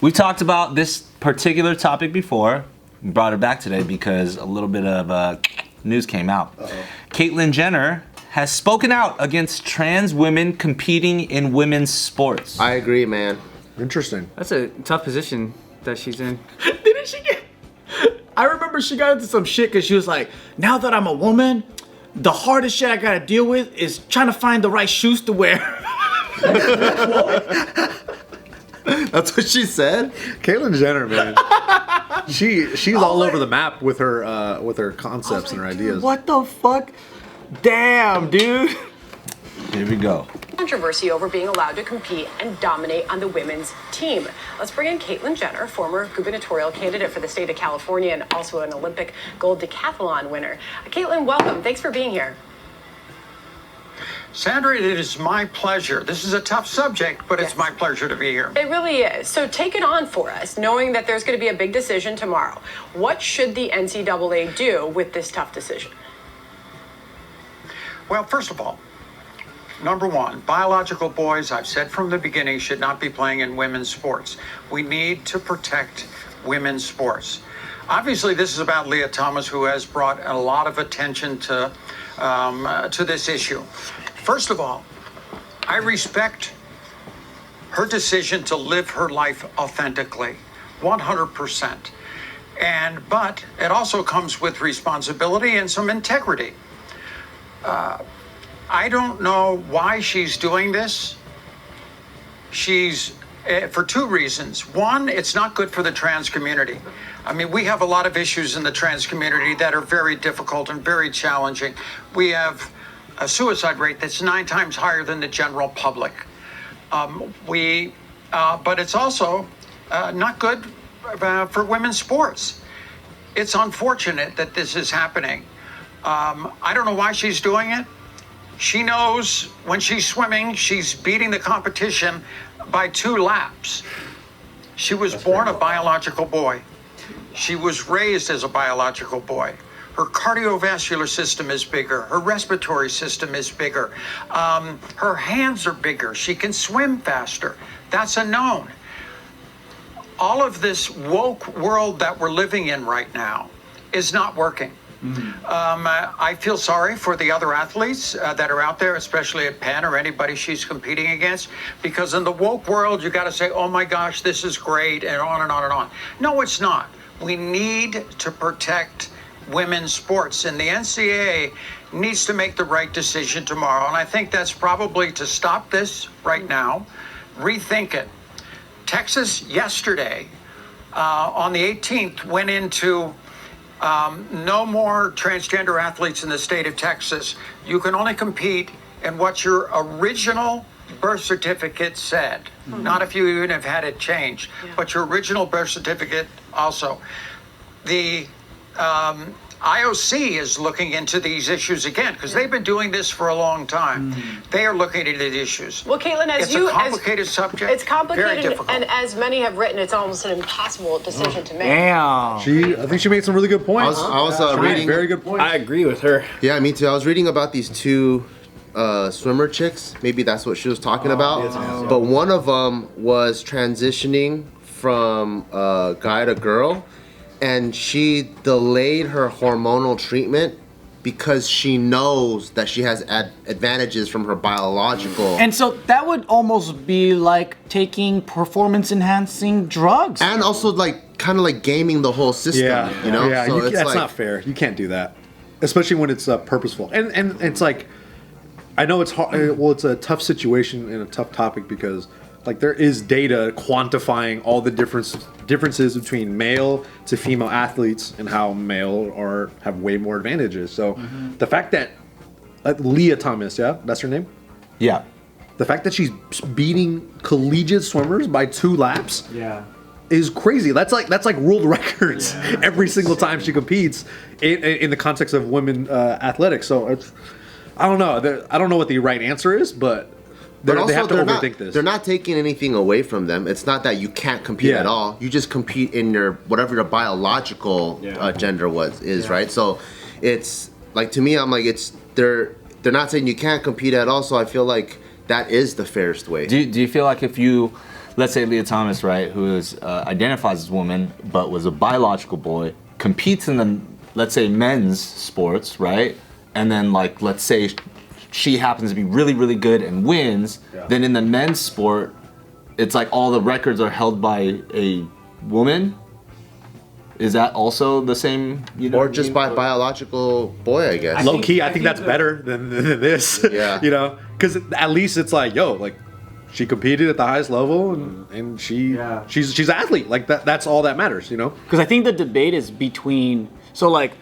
We talked about this particular topic before. We brought it back today because a little bit of news came out. Caitlyn Jenner has spoken out against trans women competing in women's sports. I agree, man. Interesting. That's a tough position that she's in. Didn't she get... I remember she got into some shit because she was like, now that I'm a woman, the hardest shit I gotta deal with is trying to find the right shoes to wear. That's what she said? Caitlyn Jenner, man. She's all over the map with her concepts and her ideas. What the fuck? Damn, dude. Here we go. Controversy over being allowed to compete and dominate on the women's team. Let's bring in Caitlyn Jenner, former gubernatorial candidate for the state of California and also an Olympic gold decathlon winner. Caitlyn, welcome. Thanks for being here. Sandra, it is my pleasure. This is a tough subject, but it's my pleasure to be here. It really is. So take it on for us, knowing that there's going to be a big decision tomorrow. What should the NCAA do with this tough decision? Well, first of all, number one, biological boys, I've said from the beginning, should not be playing in women's sports. We need to protect women's sports. Obviously, this is about Leah Thomas, who has brought a lot of attention to this issue. First of all, I respect her decision to live her life authentically, 100%. But it also comes with responsibility and some integrity. I don't know why she's doing this. She's for two reasons. One, it's not good for the trans community. I mean, we have a lot of issues in the trans community that are very difficult and very challenging. We have a suicide rate that's 9 times higher than the general public. But it's also not good for women's sports. It's unfortunate that this is happening. I don't know why she's doing it. She knows when she's swimming, she's beating the competition by 2 laps. She was born a biological boy. She was raised as a biological boy. Her cardiovascular system is bigger. Her respiratory system is bigger. Her hands are bigger. She can swim faster. That's a known. All of this woke world that we're living in right now is not working. I feel sorry for the other athletes that are out there, especially at Penn or anybody she's competing against, because in the woke world, you got to say, oh my gosh, this is great, and on and on and on. No, it's not. We need to protect women's sports, and the NCAA needs to make the right decision tomorrow. And I think that's probably to stop this right now, rethink it. Texas yesterday, on the 18th, went into no more transgender athletes in the state of Texas. You can only compete in what your original birth certificate said. Not if you even have had it changed, but your original birth certificate also. The IOC is looking into these issues again because they've been doing this for a long time. They are looking at the issues. Well, Caitlyn, it's a complicated subject. It's complicated, very difficult. and as many have written, it's almost an impossible decision to make. Damn. I think she made some really good points. I was reading very good points. I agree with her. Yeah, me too. I was reading about these 2 swimmer chicks. Maybe that's what she was talking about. But one of them was transitioning from guy to girl, and she delayed her hormonal treatment because she knows that she has advantages from her biological. And so that would almost be like taking performance-enhancing drugs. And also like kind of like gaming the whole system, you know? Yeah, so it's that's like, not fair. You can't do that, especially when it's purposeful. And it's like, I know it's hard. Well, it's a tough situation and a tough topic because like there is data quantifying all the differences between male to female athletes and how male have way more advantages. So the fact that Leah Thomas, that's her name? Yeah. The fact that she's beating collegiate swimmers by 2 laps is crazy. That's like world records every single time she competes in the context of women athletics. So it's, I don't know. I don't know what the right answer is, but they have to overthink this. They're not taking anything away from them. It's not that you can't compete at all. You just compete in your whatever your biological gender is, right? So it's like, to me, I'm like, they're not saying you can't compete at all. So I feel like that is the fairest way. Do you feel like if you let's say Leah Thomas, right, who is identifies as a woman but was a biological boy, competes in the, let's say, men's sports, right? And then, like, let's say she happens to be really, really good and wins. Then in the men's sport, it's like all the records are held by a woman. Is that also the same? You know, or just by biological boy, I guess. Low key, I think that's better than this. Yeah. You know, because at least it's like, yo, like she competed at the highest level, and she's an athlete. Like that's all that matters. You know. Because I think the debate is between, so like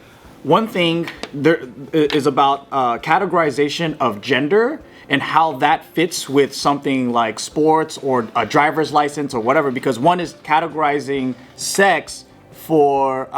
one thing there is about categorization of gender and how that fits with something like sports or a driver's license or whatever. Because one is categorizing sex for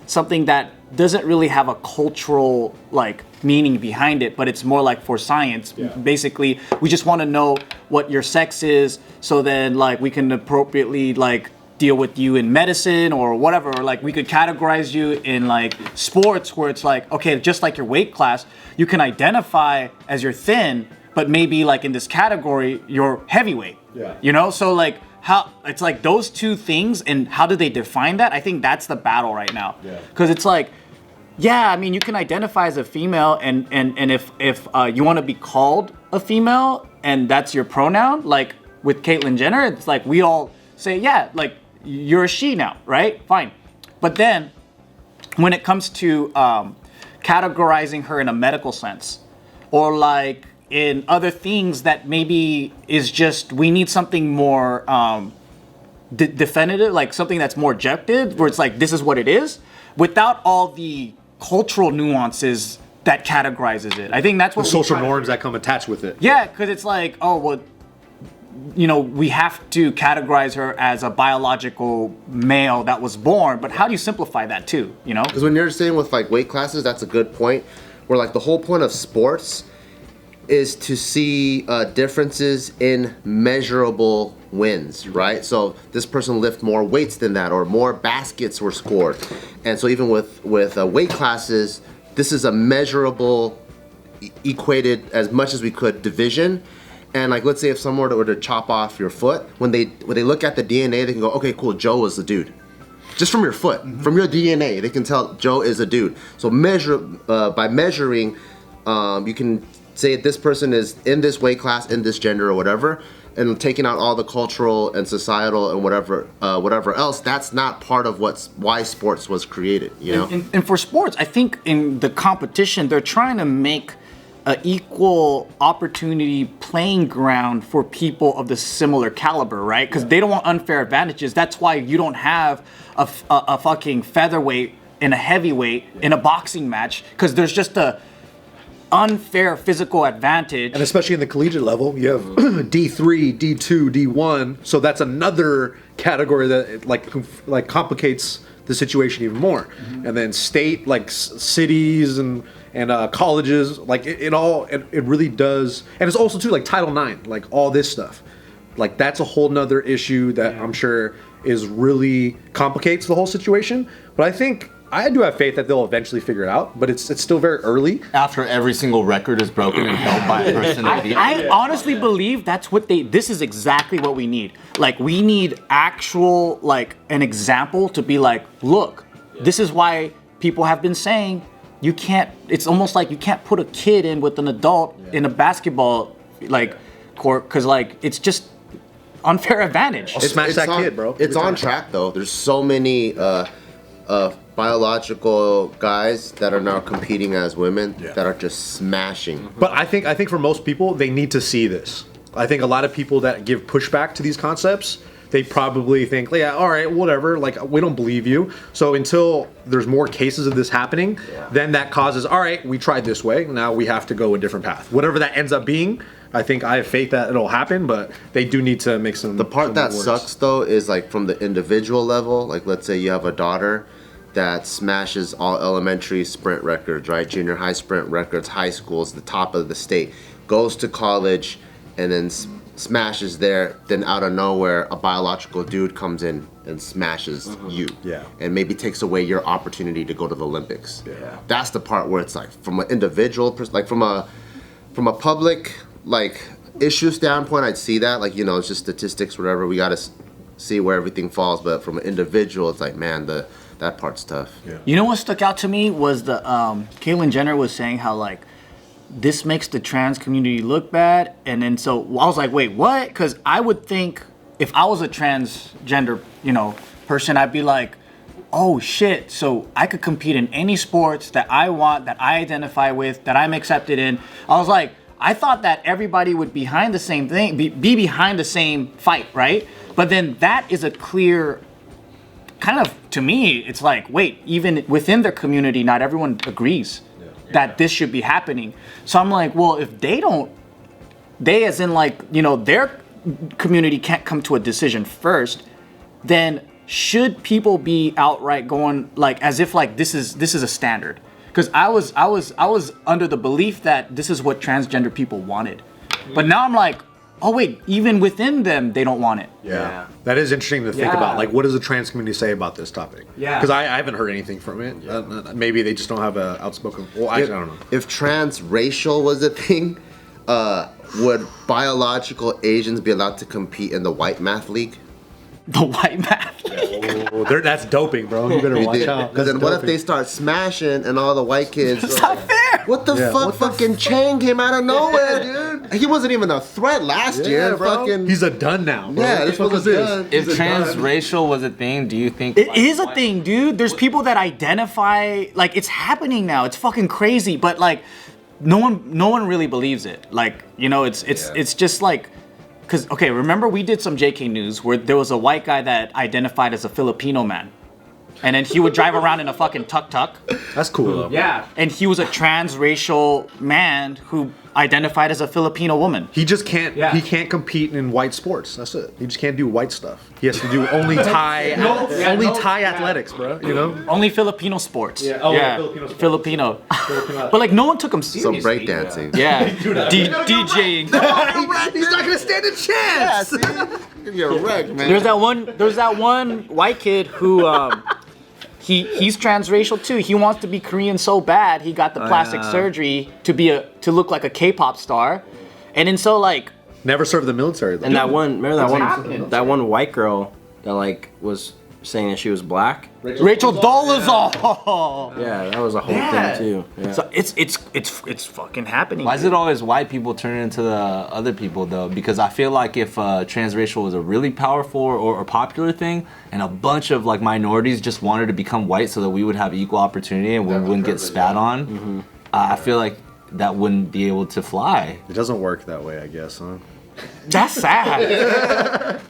something that doesn't really have a cultural like meaning behind it, but it's more like for science. Basically, we just want to know what your sex is, so then like we can appropriately like deal with you in medicine or whatever. Or like we could categorize you in like sports where it's like, okay, just like your weight class, you can identify as you're thin, but maybe like in this category you're heavyweight. You know, so like how it's like those two things, and how do they define that? I think that's the battle right now. Because it's like, yeah, I mean, you can identify as a female, and if you want to be called a female and that's your pronoun, like with Caitlyn Jenner, it's like we all say, yeah, like you're a she now, right? Fine. But then when it comes to categorizing her in a medical sense, or like in other things that maybe is just, we need something more definitive, like something that's more objective, where it's like, this is what it is, without all the cultural nuances that categorizes it. I think that's what the social norms that come attached with it. Yeah, because it's like, oh, well, you know, we have to categorize her as a biological male that was born, but how do you simplify that too, you know? Because when you're saying with like weight classes, that's a good point, where like the whole point of sports is to see differences in measurable wins, right? So this person lifted more weights than that, or more baskets were scored. And so even with weight classes, this is a measurable, equated as much as we could division. And like, let's say if someone were to chop off your foot, when they look at the DNA, they can go, okay, cool, Joe is the dude. Just from your foot, from your DNA, they can tell Joe is a dude. So by measuring, you can say this person is in this weight class, in this gender or whatever, and taking out all the cultural and societal and whatever else. That's not part of why sports was created, you know? And for sports, I think in the competition, they're trying to make an equal opportunity playing ground for people of the similar caliber, right? Because they don't want unfair advantages. That's why you don't have a fucking featherweight and a heavyweight in a boxing match, because there's just a unfair physical advantage. And especially in the collegiate level, you have D3, D2, D1. So that's another category that like complicates the situation even more. And then state, like cities and colleges, like it really does. And it's also too like Title IX, like all this stuff. Like that's a whole nother issue that I'm sure is really complicates the whole situation. But I do have faith that they'll eventually figure it out, but it's still very early. After every single record is broken and held by a person. I honestly believe that's what this is exactly what we need. Like, we need actual, like, an example to be like, look, this is why people have been saying you can't, it's almost like you can't put a kid in with an adult in a basketball, like, court, because, like, it's just unfair advantage. Smash that kid, bro. It's on track, though. There's so many biological guys that are now competing as women that are just smashing. But I think for most people, they need to see this. I think a lot of people that give pushback to these concepts, they probably think, yeah, all right, whatever, like, we don't believe you. So until there's more cases of this happening, then that causes, all right, we tried this way, now we have to go a different path. Whatever that ends up being, I think I have faith that it'll happen, but they do need to make some. The part that works. sucks, though, is like from the individual level. Like, let's say you have a daughter that smashes all elementary sprint records, right? Junior high sprint records, high schools, the top of the state, goes to college, and then smashes there. Then out of nowhere, a biological dude comes in and smashes you, and maybe takes away your opportunity to go to the Olympics. That's the part where it's like, from an individual, like from a public, like issue standpoint, I'd see that. Like, you know, it's just statistics, whatever. We got to see where everything falls. But from an individual, it's like, man, that part's tough. Yeah. You know what stuck out to me was the Caitlyn Jenner was saying how like this makes the trans community look bad, and then so I was like, wait, what? Because I would think if I was a transgender, you know, person, I'd be like, oh shit, so I could compete in any sports that I want, that I identify with, that I'm accepted in. I was like, I thought that everybody would be behind the same thing, be behind the same fight, right? But then that is a clear, kind of, to me, it's like, wait, even within their community, not everyone agrees that this should be happening. So I'm like, well, if they as in like, you know, their community can't come to a decision first, then should people be outright going like as if like this is a standard? Because I was under the belief that this is what transgender people wanted, but now I'm like, oh wait, even within them they don't want it. Yeah. That is interesting to think about. Like, what does the trans community say about this topic? Yeah, because I haven't heard anything from it. Maybe they just don't have an outspoken. Well, actually, I don't know. If transracial was a thing, would biological Asians be allowed to compete in the white math league? The white math. Well, that's doping, bro. You better watch out. Because then what if they start smashing and all the white kids? It's not fair. What the fuck? Fucking Chang came out of nowhere, dude. He wasn't even a threat last year, bro. Fucking. He's a Dunn now. Bro. Yeah, this was a Dunn. If transracial was a thing, do you think It is a thing, dude? There's people that identify like it's happening now. It's fucking crazy, but like no one really believes it. Like, you know, it's just like. Because, okay, remember we did some JK News where there was a white guy that identified as a Filipino man. And then he would drive around in a fucking tuk-tuk. That's cool. Yeah. And he was a transracial man who identified as a Filipino woman. He just can't. Yeah. He can't compete in white sports. That's it. He just can't do white stuff. He has to do only Thai. Thai athletics, bro. You know. Only Filipino sports. Yeah. Oh, yeah. Filipino sports. Filipino. But like no one took him Some seriously. breakdancing. Yeah. DJing. He's not gonna stand a chance. You're wrecked, man. There's that one white kid who he's transracial too. He wants to be Korean so bad. He got the plastic surgery to look like a K-pop star. And then so like Never served the military though. And that one, remember happening? that one white girl that like was saying that she was black? Rachel Dolezal. Yeah, that was a whole thing too. Yeah. So it's fucking happening. Why is it always white people turning into the other people though? Because I feel like if transracial was a really powerful or popular thing, and a bunch of like minorities just wanted to become white so that we would have equal opportunity and we wouldn't get spat on, I feel like that wouldn't be able to fly. It doesn't work that way, I guess, huh? That's sad.